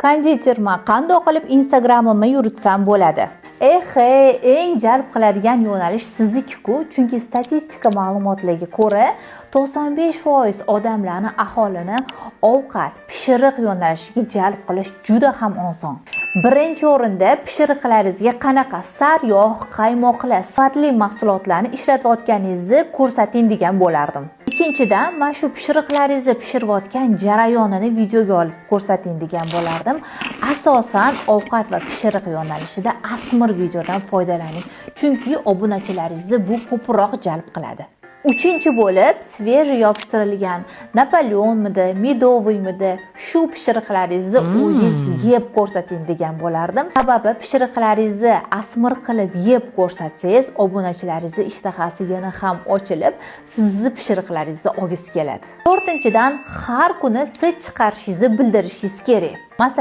Konditerman, qanday qilib Instagramimni yuritsam bo'ladi? Eng jalb qiladigan yo'nalish sizniki-ku, chunki statistika ma'lumotlariga ko'ra 95% odamlarni aholini ovqat, pishiriq yo'nalishiga jalb qilish juda ham oson. Birinchi o'rinda pishiriqlaringizga qanaqa sariyog', qaymoqli, sifatli mahsulotlarni ishlatayotganingizni ko'rsating degan bo'lardim. Ikkinchidan, mana shu pishiriqlaringizni pishirayotgan jarayonini videoga olib ko'rsating degan bo'lardim. Asosan ovqat va pishiriq yo'nalishida asmir videodan foydalaning, chunki obunachilaringizni bu ko'proq jalb qiladi. Uchinchi bo'lib, svejiy yopishtirilgan Napoleonmidi, Medovoymidi shu pishiriqlaringizni o'zingiz yeb ko'rsating degan bo'lardim. Sababi pishiriqlaringizni asmir qilib yeb ko'rsatsangiz, obunachilaringizni ishtahasi yana ham ochilib, sizni pishiriqlaringizni olgisi keladi. To'rtinchidan, har kuni hid chiqarishingizni bildirishingiz kerak. Masalan,